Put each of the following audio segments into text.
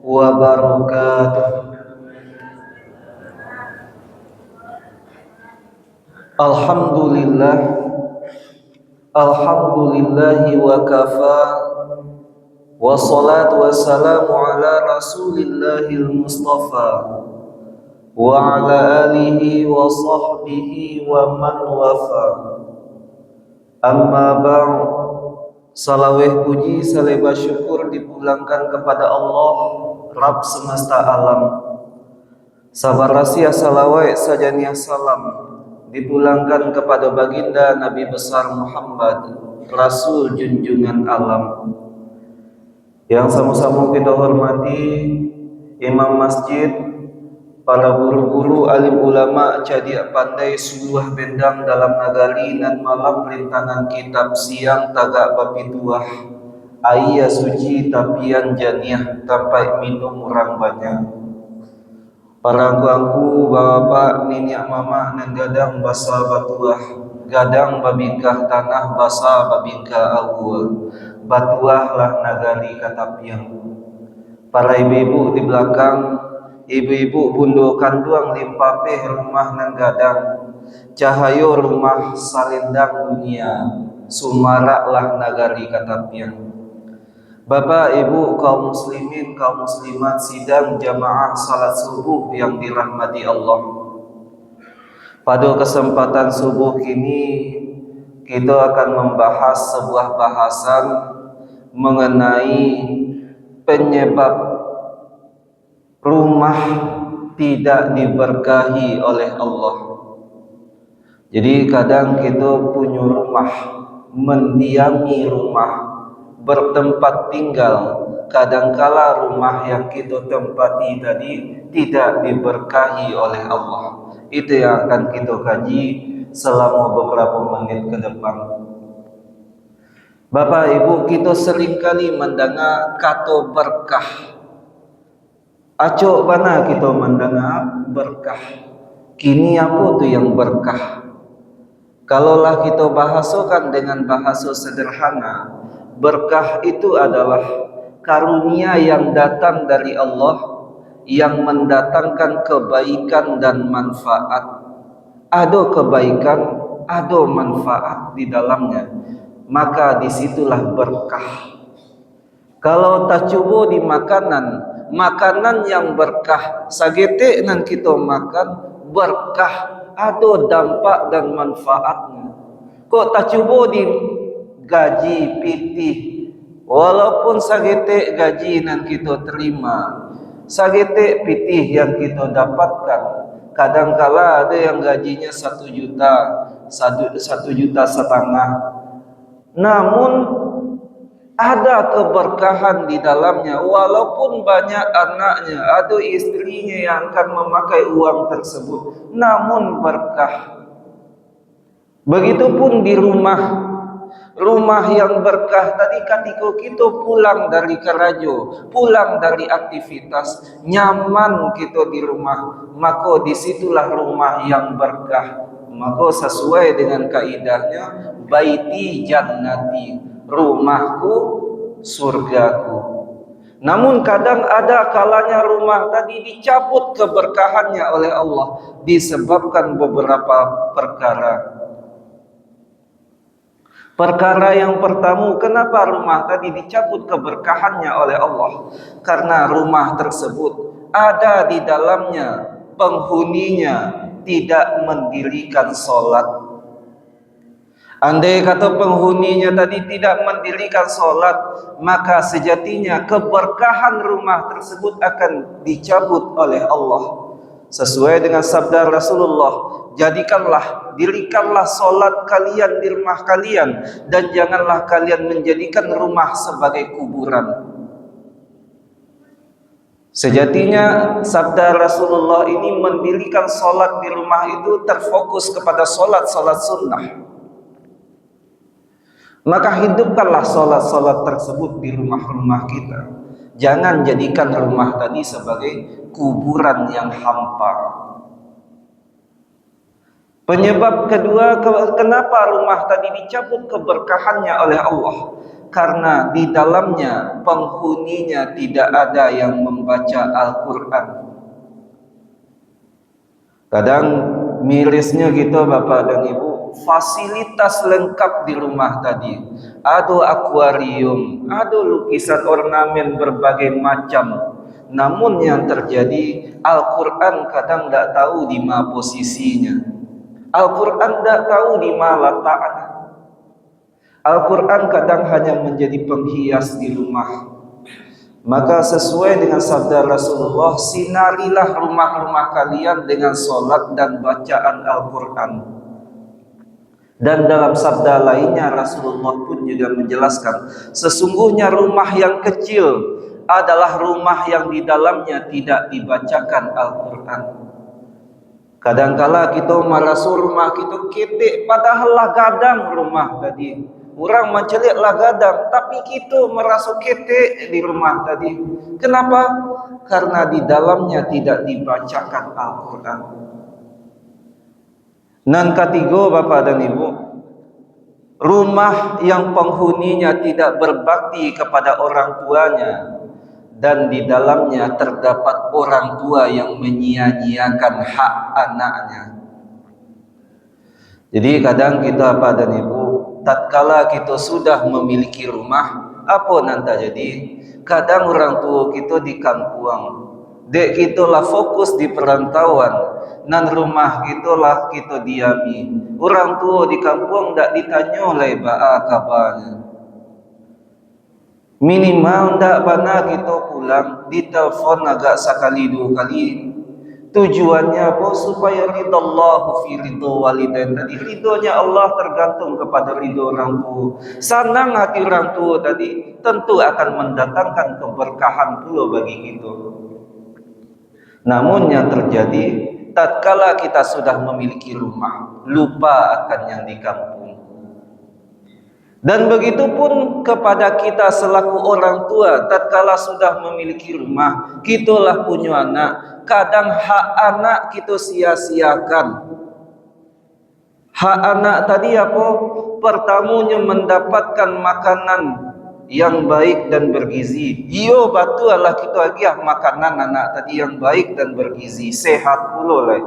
wabarakatuh. Alhamdulillah, alhamdulillahi wa kafa, wassalatu wassalamu ala rasulillahil mustafa wa ala alihi wa sahbihi wa man wafa. Amma ba'd, salaweh puji saleba syukur dipulangkan kepada Allah Rabb semesta alam. Sabar rahasia salawat sajaniah salam dipulangkan kepada baginda Nabi besar Muhammad, Rasul junjungan alam. Yang sama-sama kita hormati imam masjid, para guru-guru, alim ulama, cadia pandai suluh bendang dalam nagali dan malam rintangan kitab siang tagak bapituah ayah suci tapian janiah tampai minum orang banyak. Para angku bapak niniak mama nan gadang basa batuah, gadang babingkah tanah basa babingkah awal, batuah lah nagali katapiang. Para ibu-ibu di belakang, ibu-ibu bundo kanduang limpapeh rumah nan gadang, cahayo rumah salendang dunia, sumarak lah nagari katapiang. Bapak, Ibu, kaum muslimin, kaum muslimat sidang jamaah salat subuh yang dirahmati Allah. Pada kesempatan subuh kini kita akan membahas sebuah bahasan mengenai penyebab rumah tidak diberkahi oleh Allah. Jadi kadang kita punya rumah, mendiami rumah, bertempat tinggal, kadangkala rumah yang kita tempati tadi tidak diberkahi oleh Allah. Itu yang akan kita kaji selama beberapa menit ke depan. Bapak Ibu, kita seringkali mendengar kata berkah. Acok mana kita mendengar berkah? Kini apa tu yang berkah? Kalaulah kita bahasakan dengan bahasa sederhana, berkah itu adalah karunia yang datang dari Allah yang mendatangkan kebaikan dan manfaat. Ada kebaikan, ada manfaat di dalamnya. Maka disitulah berkah. Kalau tak cuba di makanan yang berkah, sagete nan kita makan berkah, ada dampak dan manfaatnya. Kok tak cuba di gaji pitih, walaupun sagete gaji yang kita terima, sagete pitih yang kita dapatkan, kadangkala ada yang gajinya 1 juta, 1,5 juta, namun ada keberkahan di dalamnya. Walaupun banyak anaknya, ada istrinya yang akan memakai uang tersebut, namun berkah. Begitupun di rumah yang berkah tadi, ketika kita pulang dari kerajo, pulang dari aktivitas, nyaman kita di rumah, maka disitulah rumah yang berkah. Maka sesuai dengan kaidahnya, baiti jannati, rumahku surgaku. Namun kadang ada kalanya rumah tadi dicabut keberkahannya oleh Allah disebabkan beberapa perkara. Perkara yang pertama, kenapa rumah tadi dicabut keberkahannya oleh Allah? Karena rumah tersebut ada di dalamnya penghuninya tidak mendirikan sholat. Andai kata penghuninya tadi tidak mendirikan sholat, maka sejatinya keberkahan rumah tersebut akan dicabut oleh Allah. Sesuai dengan sabda Rasulullah, dirikanlah solat kalian di rumah kalian, dan janganlah kalian menjadikan rumah sebagai kuburan. Sejatinya sabda Rasulullah ini mendirikan solat di rumah itu terfokus kepada solat sunnah. Maka hidupkanlah solat tersebut di rumah-rumah kita. Jangan jadikan rumah tadi sebagai kuburan yang hampa. Penyebab kedua, kenapa rumah tadi dicabut keberkahannya oleh Allah? Karena di dalamnya penghuninya tidak ada yang membaca Al-Quran. Kadang mirisnya gitu Bapak dan Ibu, fasilitas lengkap di rumah tadi. Ada akuarium, ada lukisan ornamen berbagai macam. Namun yang terjadi, Al-Quran kadang tidak tahu di mana posisinya. Al-Quran tidak tahu di mana letaknya. Al-Quran kadang hanya menjadi penghias di rumah. Maka sesuai dengan sabda Rasulullah, sinarilah rumah-rumah kalian dengan solat dan bacaan Al-Quran. Dan dalam sabda lainnya Rasulullah pun juga menjelaskan, sesungguhnya rumah yang kecil adalah rumah yang di dalamnya tidak dibacakan Al-Quran. Kadangkala kita merasa rumah kita ketek, padahal lah gadang rumah tadi. Orang mencelik lah gadang, tapi kita merasa ketek di rumah tadi. Kenapa? Karena di dalamnya tidak dibacakan Al-Quran. Dan ketiga Bapak dan Ibu, rumah yang penghuninya tidak berbakti kepada orang tuanya, dan di dalamnya terdapat orang tua yang menyia-nyiakan hak anaknya. Jadi kadang kita Bapak dan Ibu, tatkala kita sudah memiliki rumah, apa nanti jadi? Kadang orang tua kita di kampung, dek kita lah fokus di perantauan, nan rumah kita lah kita diami. Orang tua di kampung tak ditanya oleh baa kabarnya. Minimal ndak bana kita pulang ditelepon agak sekali dua kali. Tujuannya apa? Supaya ridha Allah fi ridha walidain. Tadi ridhonya Allah tergantung kepada ridha orang tua. Senang hati orang tua tadi tentu akan mendatangkan keberkahan pula bagi kita. Namun yang terjadi, tatkala kita sudah memiliki rumah, lupa akan yang di kampung. Dan begitu pun kepada kita selaku orang tua, tatkala sudah memiliki rumah, kitalah punya anak, kadang hak anak kita sia-siakan. Hak anak tadi apa? Pertamanya mendapatkan makanan yang baik dan bergizi. Iyo betul lah kita agiah makanan anak tadi yang baik dan bergizi, sehat pula lah.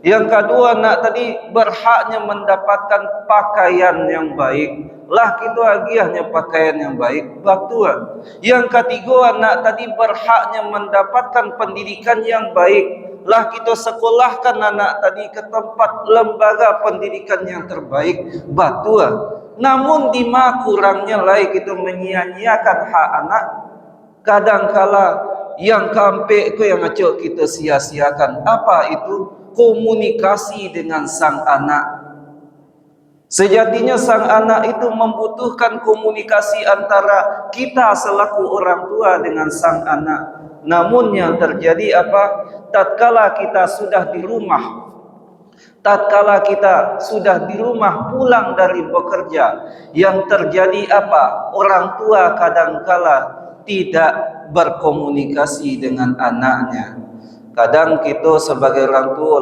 Yang kedua, anak tadi berhaknya mendapatkan pakaian yang baik. Lah kita agiahnya pakaian yang baik, betul. Yang ketiga, anak tadi berhaknya mendapatkan pendidikan yang baik. Lah kita sekolahkan anak tadi ke tempat lembaga pendidikan yang terbaik, betul. Namun di mana kurangnya lagi kita menyia-nyiakan hak anak. Kadangkala yang kampe itu yang acok kita sia-siakan. Apa itu? Komunikasi dengan sang anak. Sejatinya sang anak itu membutuhkan komunikasi antara kita selaku orang tua dengan sang anak. Namun yang terjadi apa? Tatkala kita sudah di rumah, tatkala kita sudah di rumah pulang dari bekerja, yang terjadi apa? Orang tua kadangkala tidak berkomunikasi dengan anaknya. Kadang kita sebagai orang tua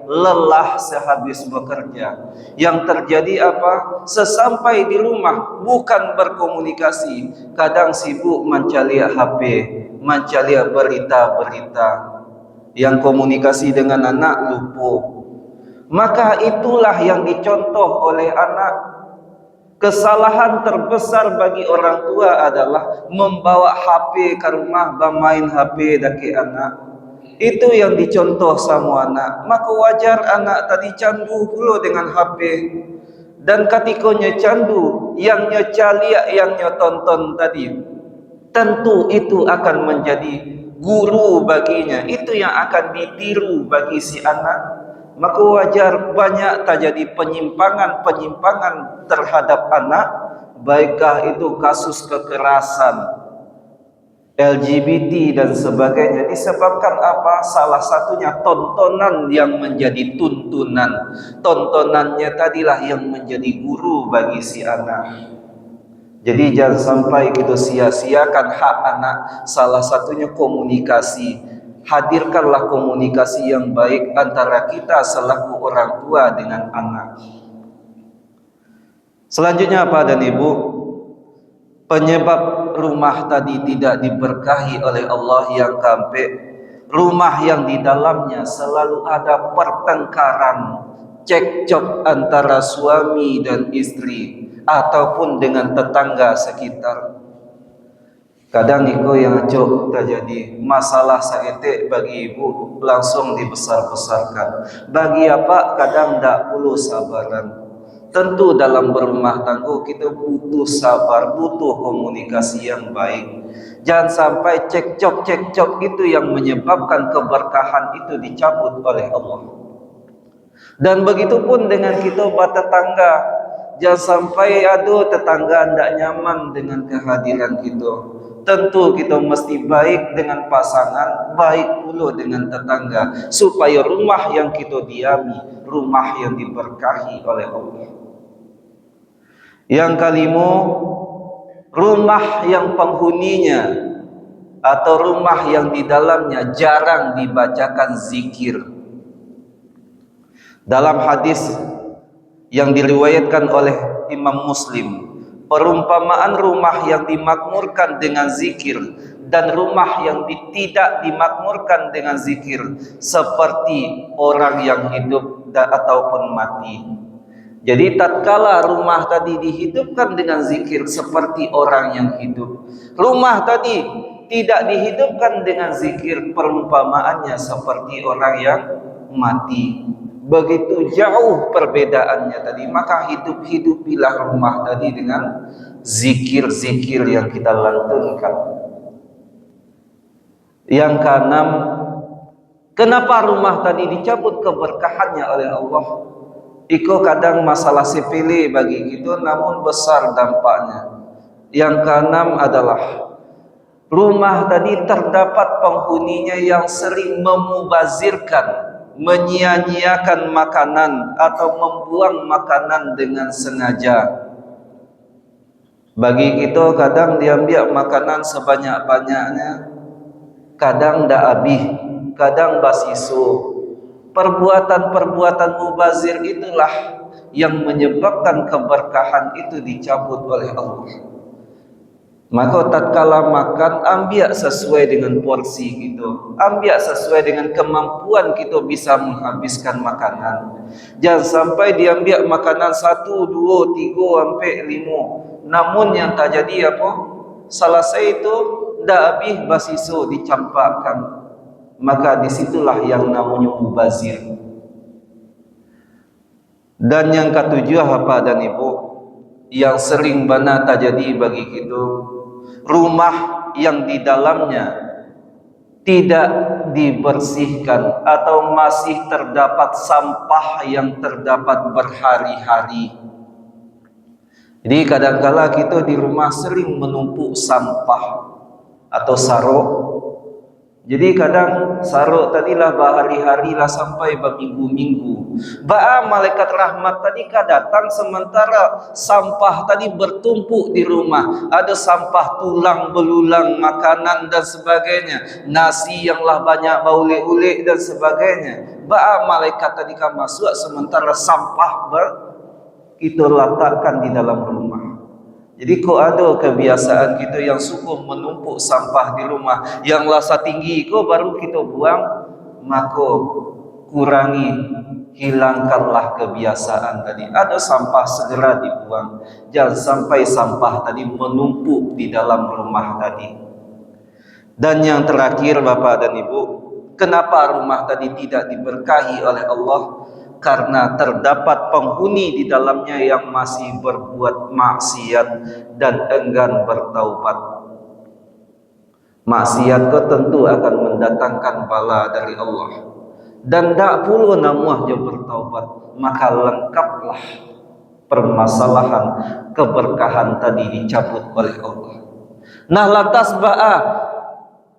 lelah sehabis bekerja. Yang terjadi apa? Sesampai di rumah bukan berkomunikasi, kadang sibuk mencari HP, mencari berita-berita. Yang komunikasi dengan anak lupa. Maka itulah yang dicontoh oleh anak. Kesalahan terbesar bagi orang tua adalah membawa HP ke rumah, bermain HP daki anak. Itu yang dicontoh sama anak. Maka wajar anak tadi candu pula dengan HP. Dan ketikanya candu, yang nyecaliak, yang nyotonton tadi, tentu itu akan menjadi guru baginya. Itu yang akan ditiru bagi si anak. Maka wajar banyak terjadi penyimpangan-penyimpangan terhadap anak. Baikkah itu kasus kekerasan, LGBT dan sebagainya, disebabkan apa? Salah satunya tontonan yang menjadi tuntunan. Tontonannya tadilah yang menjadi guru bagi si anak. Jadi jangan sampai kita sia-siakan hak anak. Salah satunya komunikasi. hadirkanlah komunikasi yang baik antara kita selaku orang tua dengan anak. Selanjutnya Bapak dan Ibu, penyebab rumah tadi tidak diberkahi oleh Allah yang keempat, rumah yang di dalamnya selalu ada pertengkaran, cekcok antara suami dan istri ataupun dengan tetangga sekitar. Kadang iko yang cok terjadi masalah saete bagi ibu langsung dibesar-besarkan. Bagi apa kadang tak perlu sabaran. Tentu dalam berumah tangga kita butuh sabar, butuh komunikasi yang baik. Jangan sampai cekcok itu yang menyebabkan keberkahan itu dicabut oleh Allah. Dan begitu pun dengan kita bertetangga. Jangan sampai ada tetangga tidak nyaman dengan kehadiran kita. Tentu kita mesti baik dengan pasangan, baik pula dengan tetangga, supaya rumah yang kita diami, rumah yang diberkahi oleh Allah. Yang kelima, rumah yang penghuninya atau rumah yang di dalamnya jarang dibacakan zikir. Dalam hadis yang diriwayatkan oleh Imam Muslim, perumpamaan rumah yang dimakmurkan dengan zikir dan rumah yang tidak dimakmurkan dengan zikir seperti orang yang hidup ataupun mati. Jadi tatkala rumah tadi dihidupkan dengan zikir seperti orang yang hidup, rumah tadi tidak dihidupkan dengan zikir, perumpamaannya seperti orang yang mati. Begitu jauh perbedaannya tadi, maka hidupilah rumah tadi dengan zikir-zikir yang kita lantunkan. Yang keenam, kenapa rumah tadi dicabut keberkahannya oleh Allah? Iko kadang masalah sepele bagi kita, namun besar dampaknya. Yang keenam adalah rumah tadi terdapat penghuninya yang sering memubazirkan, menyia-nyiakan makanan atau membuang makanan dengan sengaja. Bagi kita kadang diambil makanan sebanyak-banyaknya, kadang dak habis, kadang basiso. Perbuatan-perbuatan mubazir itulah yang menyebabkan keberkahan itu dicabut oleh Allah. Maka tatkala makan, ambil sesuai dengan porsi kita, ambil sesuai dengan kemampuan kita bisa menghabiskan makanan. Jangan sampai diambil makanan 1, 2, 3 sampai 5. Namun yang tak jadi apa? Selesai itu dah habis basiso dicampakkan. Maka disitulah yang namanya mubazir. Dan yang ketujuh Bapak dan Ibu, yang sering bana terjadi bagi kita, rumah yang di dalamnya tidak dibersihkan atau masih terdapat sampah yang terdapat berhari-hari. Jadi kadang-kala kita di rumah sering menumpuk sampah atau saruk. Jadi kadang saruk tadilah berhari-hari lah sampai berminggu-minggu. Ba'a malaikat rahmat tadi datang sementara sampah tadi bertumpuk di rumah. Ada sampah tulang belulang, makanan dan sebagainya. Nasi yang lah banyak baulik-ulik dan sebagainya. Ba'a malaikat tadi masuk sementara sampah kita letakkan di dalam rumah. Jadi kok ada kebiasaan kita yang suka menumpuk sampah di rumah, yang lasa tinggi kok baru kita buang, maka kurangi, hilangkanlah kebiasaan tadi. Ada sampah segera dibuang, jangan sampai sampah tadi menumpuk di dalam rumah tadi. Dan yang terakhir Bapak dan Ibu, kenapa rumah tadi tidak diberkahi oleh Allah? Karena terdapat penghuni di dalamnya yang masih berbuat maksiat dan enggan bertaubat. Maksiat itu tentu akan mendatangkan bala dari Allah. Dan tak puluh namuah je bertaubat, maka lengkaplah permasalahan keberkahan tadi dicabut oleh Allah. Nah lantas ba'a,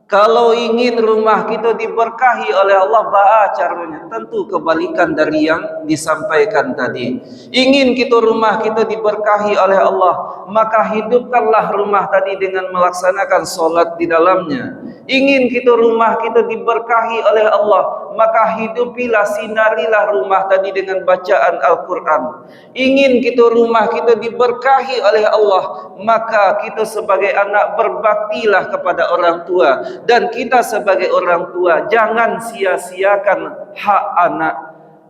kalau ingin rumah kita diberkahi oleh Allah, ba'a caranya? Tentu kebalikan dari yang disampaikan tadi. Ingin kita rumah kita diberkahi oleh Allah, maka hidupkanlah rumah tadi dengan melaksanakan solat di dalamnya. Ingin kita rumah kita diberkahi oleh Allah, maka hidupilah, sinarilah rumah tadi dengan bacaan Al-Quran. Ingin kita rumah kita diberkahi oleh Allah, maka kita sebagai anak berbaktilah kepada orang tua. Dan kita sebagai orang tua jangan sia-siakan hak anak.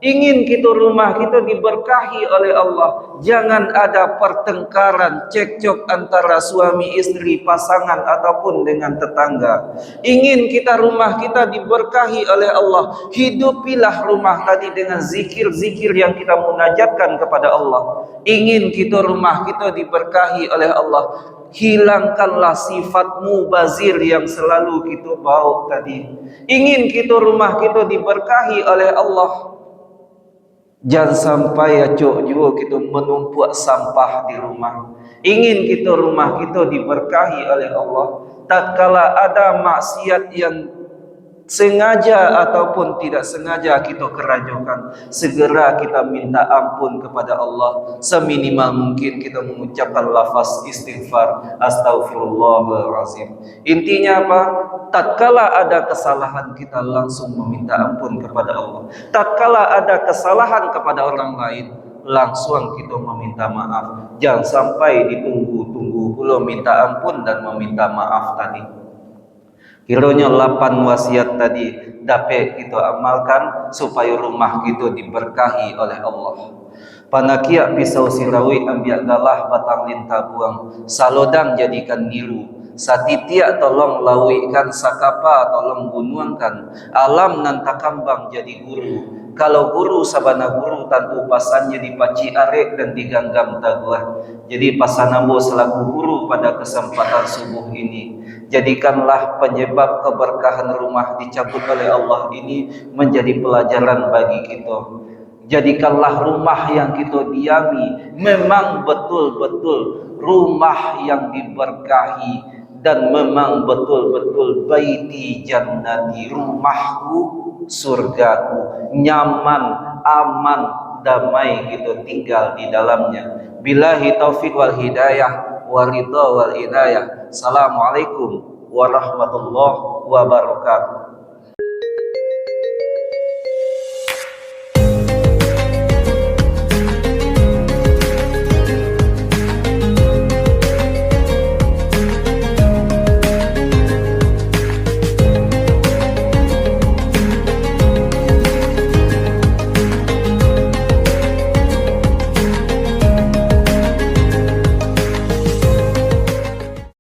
Ingin kita rumah kita diberkahi oleh Allah, jangan ada pertengkaran, cekcok antara suami istri, pasangan ataupun dengan tetangga. Ingin kita rumah kita diberkahi oleh Allah, hidupilah rumah tadi dengan zikir-zikir yang kita munajatkan kepada Allah. Ingin kita rumah kita diberkahi oleh Allah, hilangkanlah sifat mubazir yang selalu kita bawa tadi. Ingin kita rumah kita diberkahi oleh Allah, jangan sampai acok juga kita menumpuk sampah di rumah. Ingin kita rumah kita diberkahi oleh Allah, tatkala ada maksiat yang sengaja ataupun tidak sengaja kita kerajokan, segera kita minta ampun kepada Allah. Seminimal mungkin kita mengucapkan lafaz istighfar, astaghfirullahalazim. Intinya apa? Tatkala ada kesalahan, kita langsung meminta ampun kepada Allah. Tatkala ada kesalahan kepada orang lain, langsung kita meminta maaf. Jangan sampai ditunggu-tunggu pula minta ampun dan meminta maaf tadi. Kiranya 8 wasiat tadi dapat kita amalkan supaya rumah kita diberkahi oleh Allah. Panakia pisau sirawi ambiak galah batang lintah buang, salodang jadikan niru, satitiak tolong lawikan, sakapa tolong bunuangkan, alam nan takambang jadi guru. Kalau guru sabana guru tentu pasannya dipaci arek dan diganggam taguah. Jadi pasanambo selaku guru pada kesempatan subuh ini, jadikanlah penyebab keberkahan rumah dicabut oleh Allah ini menjadi pelajaran bagi kita. Jadikanlah rumah yang kita diami memang betul-betul rumah yang diberkahi, dan memang betul-betul baiti jannati, rumahku surgaku, nyaman, aman, damai kita tinggal di dalamnya. Billahi taufiq wal hidayah wa ridha wal inayah. Assalamualaikum warahmatullahi wabarakatuh.